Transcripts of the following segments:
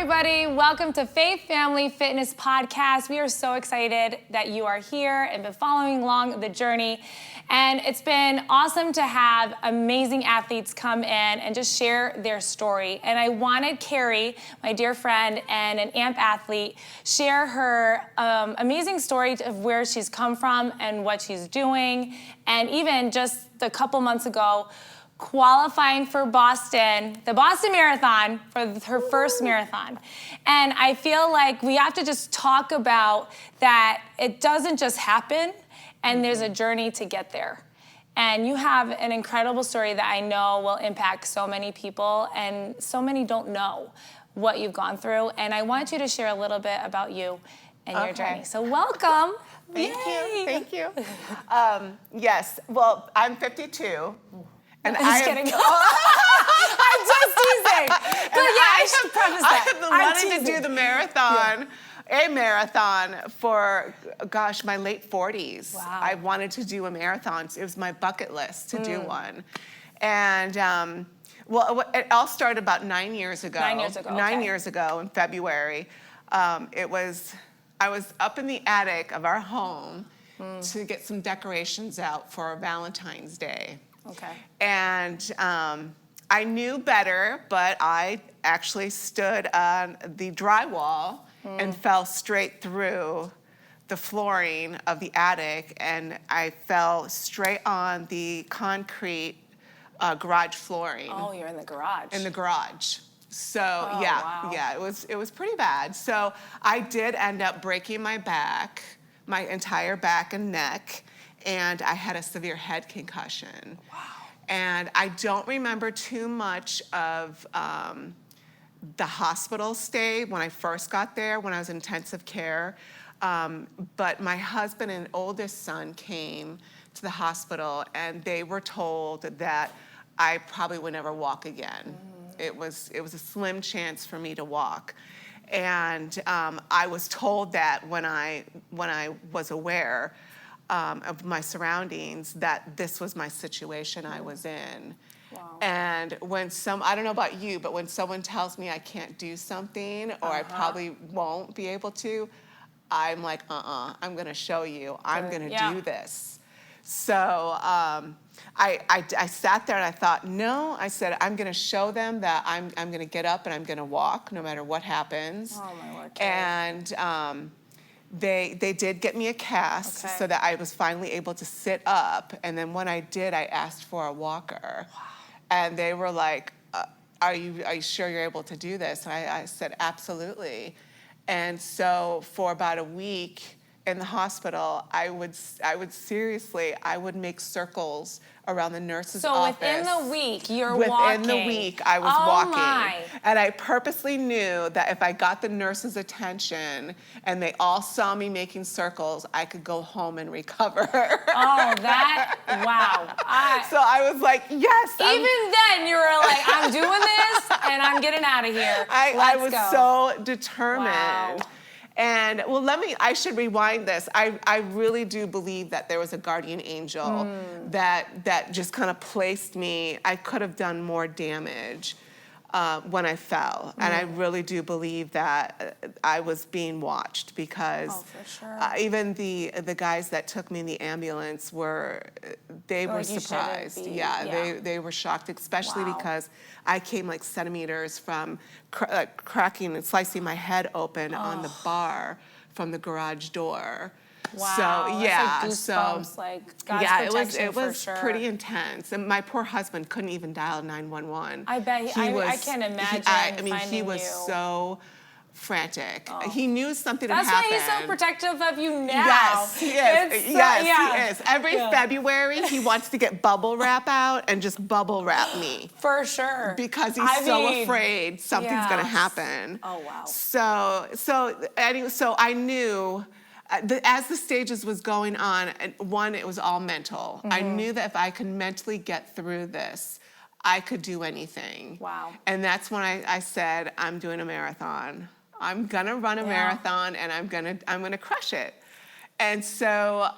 everybody. Welcome to Faith Family Fitness Podcast. We are so excited that you are here and been following along the journey. And it's been awesome to have amazing athletes come in and just share their story. And I wanted Carrie, my dear friend and an AMP athlete, share her amazing story of where she's come from and what she's doing. And even just a couple months ago, qualifying for Boston, the Boston Marathon, for her first marathon. And I feel like we have to just talk about that it doesn't just happen, and there's a journey to get there. And you have an incredible story that I know will impact so many people, and so many don't know what you've gone through. And I want you to share a little bit about you and your journey. So welcome. Thank you. Yes, well, I'm 52. And I'm just kidding. I'm just teasing. But yeah, I should preface that. I have been wanting to do the marathon, a marathon for, gosh, my late 40s. Wow. I wanted to do a marathon. It was my bucket list to do one. And, well, it all started about 9 years ago. 9 years ago, 9 years ago in February. I was up in the attic of our home to get some decorations out for Valentine's Day. Okay. And I knew better, but I actually stood on the drywall and fell straight through the flooring of the attic, and I fell straight on the concrete garage flooring. Oh, you're in the garage. In the garage. So wow. It was pretty bad. So I did end up breaking my back, my entire back and neck, and I had a severe head concussion. Wow. And I don't remember too much of the hospital stay when I first got there, when I was in intensive care. But my husband and oldest son came to the hospital, and they were told that I probably would never walk again. It was a slim chance for me to walk. And I was told that when I was aware of my surroundings, that this was my situation I was in. Wow. And when I don't know about you, but when someone tells me I can't do something or I probably won't be able to, I'm like, I'm gonna show you. I'm gonna do this. So I sat there and I thought, no, I said, I'm gonna show them that I'm gonna get up and I'm gonna walk no matter what happens. Oh my Lord. And they did get me a cast so that I was finally able to sit up. And then when I did, I asked for a walker. Wow. And they were like, are you sure you're able to do this? And I said, absolutely. And so for about a week in the hospital, I would make circles around the nurse's office. So within the week, you're walking. Within the week, I was walking. My. And I purposely knew that if I got the nurse's attention and they all saw me making circles, I could go home and recover. Oh, wow. So I was like, yes. Even then, you were like, I'm doing this and I'm getting out of here. I was go. so determined. Wow. And well, I should rewind this. I really do believe that there was a guardian angel that just kind of placed me. I could have done more damage when I fell. And I really do believe that I was being watched because for sure. Even the guys that took me in the ambulance were surprised. They were shocked, especially because I came like centimeters from cracking and slicing my head open on the bar from the garage door. Wow. So yeah, goosebumps, like God's it was for sure. pretty intense. And my poor husband couldn't even dial 911. I bet I can't imagine. He was so frantic. He knew something had That's happened. why he's so protective of you now. Yes, he is. He is. Every February, he wants to get bubble wrap out and just bubble wrap me. For sure. Because he's so afraid something's going to happen. Oh, wow. So I knew, as the stages was going on, one, it was all mental. I knew that if I could mentally get through this, I could do anything. Wow. And that's when I said, I'm doing a marathon. I'm gonna run a marathon and I'm gonna crush it. And so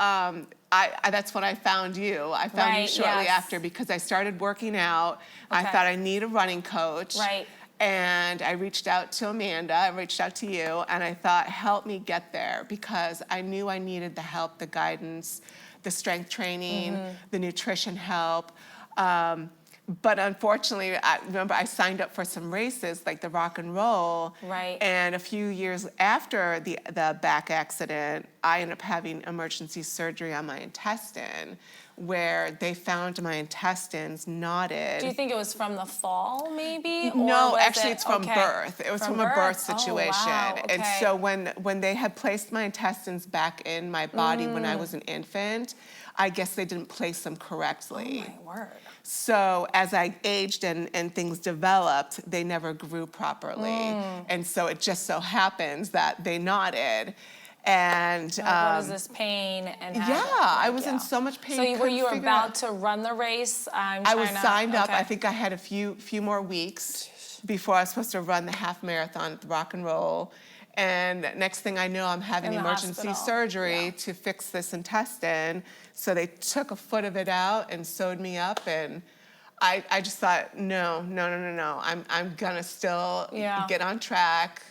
that's when I found you. I found you shortly after because I started working out. I thought I need a running coach. Right. And I reached out to Amanda, I reached out to you, and I thought, help me get there, because I knew I needed the help, the guidance, the strength training, the nutrition help. But unfortunately, I signed up for some races like the rock and roll. Right. And a few years after the back accident, I ended up having emergency surgery on my intestine, where they found my intestines knotted. Do you think it was from the fall, maybe? Or No, was actually, it's from okay. birth. It was from a birth situation. Oh, wow. And Okay. so when they had placed my intestines back in my body when I was an infant, I guess they didn't place them correctly. Oh, my word. So as I aged and things developed, they never grew properly. And so it just so happens that they knotted. And Like, what is this pain? And I was in so much pain. So were couldn't you figure about out- to run the race? I was signed up. Okay. I think I had a few more weeks before I was supposed to run the half marathon at the rock and roll. And next thing I know, I'm having In the emergency hospital. surgery Yeah. to fix this intestine. So they took a foot of it out and sewed me up. And I just thought, no. I'm gonna still Yeah. get on track.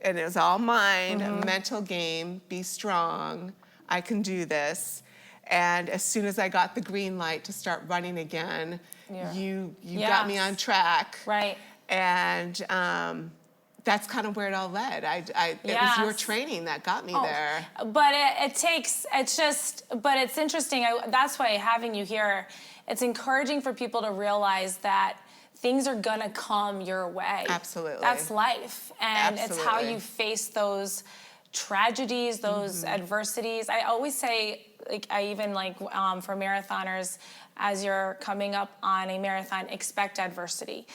And it was all mind, a mental game, be strong, I can do this. And as soon as I got the green light to start running again, Yeah. you got me Yes. on track. Right. And that's kind of where it all led. It was your Yes. training that got me Oh, there. But but it's interesting. That's why having you here, it's encouraging for people to realize that things are gonna come your way. Absolutely. That's life. And it's how Absolutely. you face those tragedies, those adversities. I always say, like, I even for marathoners, as you're coming up on a marathon, expect adversity.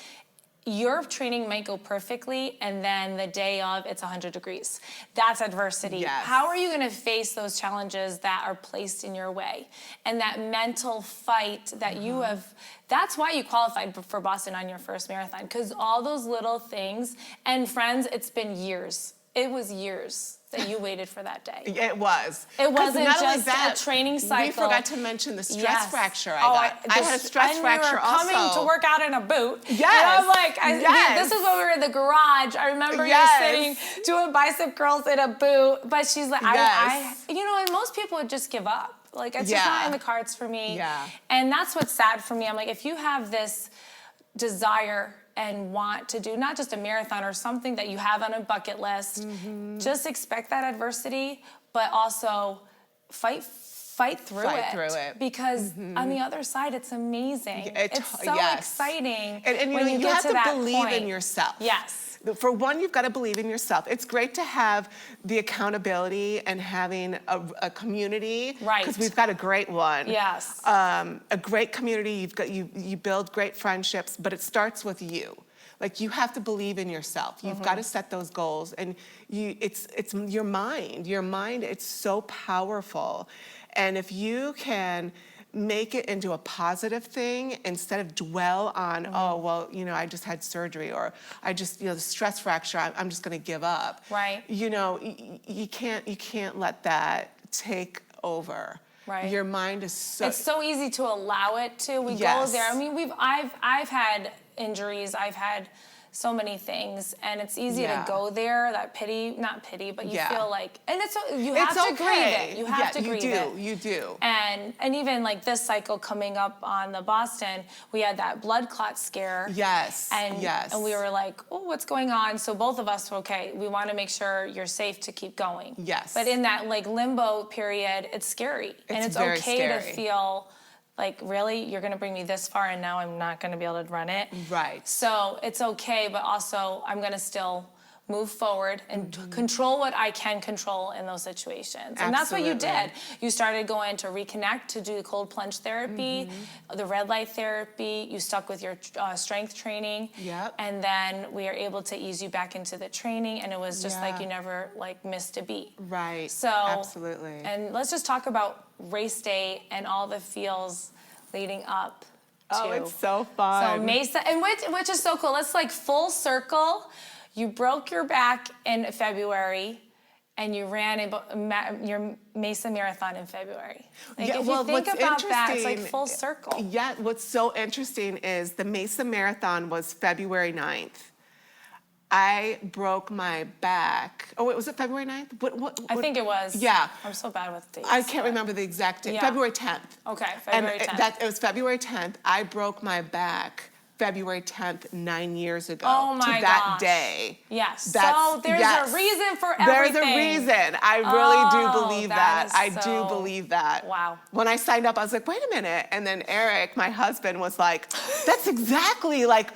Your training might go perfectly, and then the day of, it's 100 degrees. That's adversity. Yes. How are you going to face those challenges that are placed in your way? And that mental fight that you have, that's why you qualified for Boston on your first marathon, because all those little things, and friends, it's been years. It was years that you waited for that day. It was. It 'Cause wasn't not only just that, a training cycle. We forgot to mention the stress Yes. fracture I Oh, got. I had a stress fracture and we were coming also. to work out in a boot. Yes. And I'm like, Yes. this is when we were in the garage. I remember Yes. you sitting doing bicep curls in a boot. But she's like, Yes. and most people would just give up. Like, it's just Yeah. not in the cards for me. Yeah. And that's what's sad for me. I'm like, if you have this desire and want to do not just a marathon or something that you have on a bucket list, just expect that adversity, but also fight through it. Because on the other side, it's amazing. It's so exciting And when you you get have to to that believe point. in yourself. Yes. For one, you've got to believe in yourself. It's great to have the accountability and having a community. Right. Because we've got a great one. Yes. A great community. You build great friendships, but it starts with you. Like, you have to believe in yourself. You've got to set those goals, and it's your mind. Your mind, it's so powerful, and if you can make it into a positive thing instead of dwell on, oh, well, I just had surgery, or I just, the stress fracture, I'm just going to give up. Right. You can't let that take over. Right. Your mind is so. It's so easy to allow it to. We go Yes. there. I mean, I've had injuries. I've had so many things, and it's easy Yeah. to go there. That not pity, but you Yeah. feel like, and you have It's to grieve okay. it. You have to grieve it. You do. And even like this cycle coming up on the Boston, we had that blood clot scare. Yes. And yes. we were like, oh, what's going on? So both of us were okay. We want to make sure you're safe to keep going. Yes. But in that limbo period, it's scary, and it's very okay to scary. feel like, really, you're going to bring me this far, and now I'm not going to be able to run it. Right. So it's okay, but also I'm going to still move forward and control what I can control in those situations. And that's what you did. You started going to reconnect, to do cold plunge therapy, the red light therapy. You stuck with your strength training. Yep. And then we are able to ease you back into the training, and it was just like Yeah. you never missed a beat. Right. So Absolutely. And let's just talk about race day and all the feels leading up to. Oh, it's so fun. So Mesa, and which is so cool. Let's full circle. You broke your back in February, and you ran your Mesa Marathon in February. If you think what's about that, it's interesting- full circle. Yeah, what's so interesting is the Mesa Marathon was February 9th. I broke my back. Oh, wait, was it February 9th? I think it was. Yeah. I'm so bad with dates. I can't remember the exact date. Yeah. February 10th. Okay, And February 10th. it was February 10th. I broke my back February 10th, 9 years ago. Oh my to that gosh. day. Yes. That's- So there's yes. a reason for There's everything. a reason. I really do believe that that. is I so- do believe that. Wow. When I signed up, I was like, wait a minute. And then Eric, my husband, was like, that's exactly like,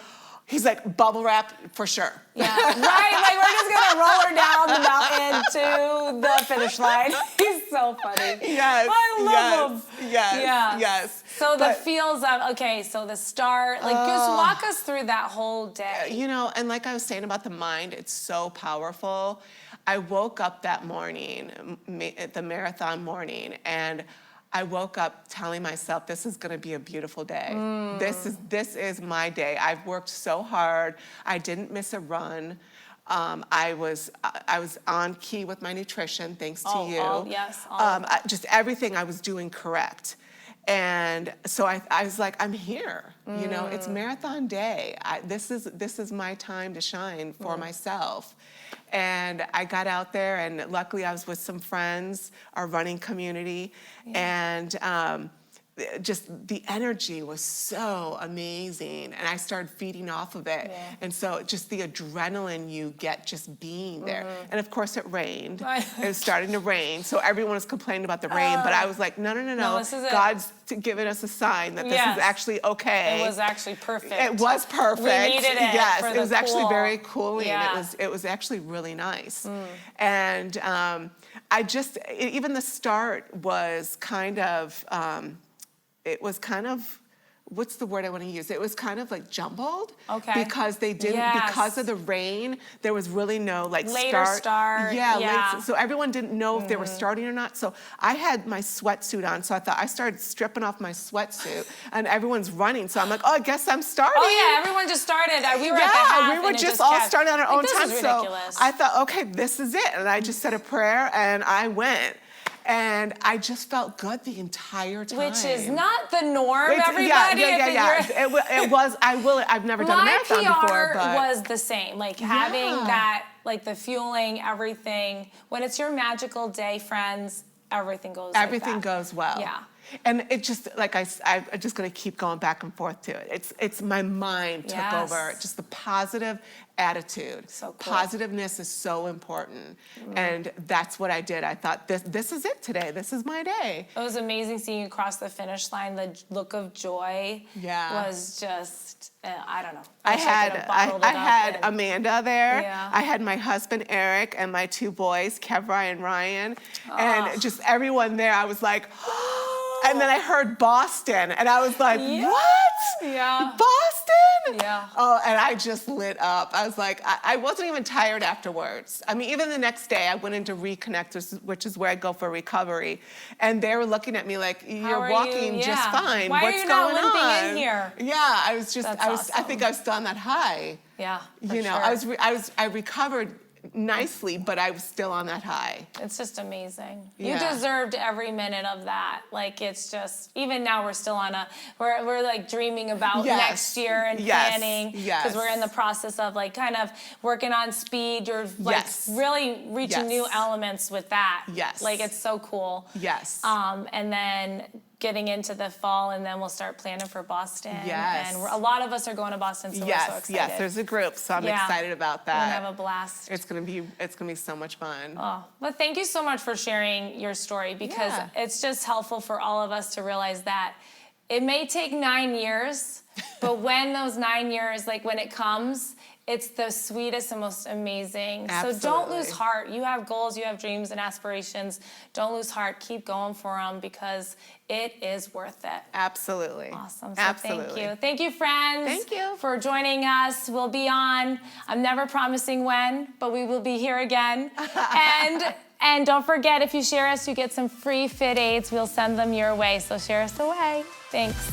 he's like, bubble wrap for sure. Yeah, right. Like we're just gonna roll her down the mountain to the finish line. He's so funny. Yes. I love him. Yes. Yeah. Yes. So the But- feels of so the start, like just walk us through that whole day. You know, and like I was saying about the mind, it's so powerful. I woke up that morning, the marathon morning, and I woke up telling myself, this is gonna be a beautiful day. This is my day. I've worked so hard. I didn't miss a run. I was on key with my nutrition, thanks to you. Yes. Just everything I was doing correct. And so I was like, I'm here. You know, it's marathon day. This is my time to shine for myself. And I got out there, and luckily I was with some friends, our running community, and just the energy was so amazing, and I started feeding off of it. And so just the adrenaline you get just being there. And of course it rained. It was starting to rain, so everyone was complaining about the rain, but I was like, no, this is it. God's giving us a sign that this is actually okay. It was actually perfect. It was perfect. We needed it. Yes, for it the was actually cool. very cooling. Yeah. It was actually really nice. And even the start was kind of, it was kind of, what's the word I want to use? It was kind of like jumbled. Okay. Because they didn't, because of the rain, there was really no like Later start. Yeah, Yeah. late, so everyone didn't know if they were starting or not. So I had my sweatsuit on, so I started stripping off my sweatsuit, and everyone's running. So I'm like, oh, I guess I'm starting. Oh yeah, everyone just started. We were at the half, we were and it just all kept- starting on our own this time. is So ridiculous. I thought, okay, this is it. And I just said a prayer and I went. And I just felt good the entire time. Which is not the norm, It's- everybody. Yeah. It was. I've never done a My marathon PR before, but was the same. Like having that, like the fueling, everything. When it's your magical day, friends, everything goes. everything like that. goes well. Yeah. And it just, like I'm just gonna keep going back and forth to it. It's my mind took over. Just the positive attitude. So cool. Positiveness is so important. And that's what I did. I thought, this is it today. This is my day. It was amazing seeing you cross the finish line. The look of joy was just, I don't know. I wish could have bottled it I up had and- Amanda there. Yeah. I had my husband Eric and my two boys, Kevra and Ryan, and just everyone there. I was like, and then I heard Boston, and I was like, what? Yeah. Boston? Yeah. Oh, and I just lit up. I was like, I wasn't even tired afterwards. I mean, even the next day, I went into Reconnect, which is where I go for recovery, and they were looking at me like, How are you're walking you? just Yeah. fine. Why are What's you not going limping on? in here? Yeah, I was just, That's I think I was still on that high. Yeah. For You know, sure. I recovered nicely, but I was still on that high. It's just amazing. Yeah. You deserved every minute of that. Like it's just, even now we're still on we're like dreaming about Yes. next year and Yes. planning. Yes. Because we're in the process of like kind of working on speed. You're like Yes. really reaching new Yes. elements with that. Yes. Like it's so cool. Yes. And then getting into the fall, and then we'll start planning for Boston. Yes. And a lot of us are going to Boston, so we're so excited. Yes, there's a group, so I'm Yeah. excited about We're that. gonna have a blast. It's gonna be so much fun. Oh, well, thank you so much for sharing your story, because Yeah. it's just helpful for all of us to realize that it may take 9 years, but when those 9 years, like when it comes, it's the sweetest and most amazing. So don't lose Absolutely. heart. You have goals, you have dreams and aspirations. Don't lose heart. Keep going for them, because it is worth it. Absolutely. Awesome. So Absolutely. thank you. Thank you, friends. Thank you. For joining us. We'll be on, I'm never promising when, but we will be here again. And don't forget, if you share us, you get some free Fit Aids. We'll send them your way. So share us away. Thanks.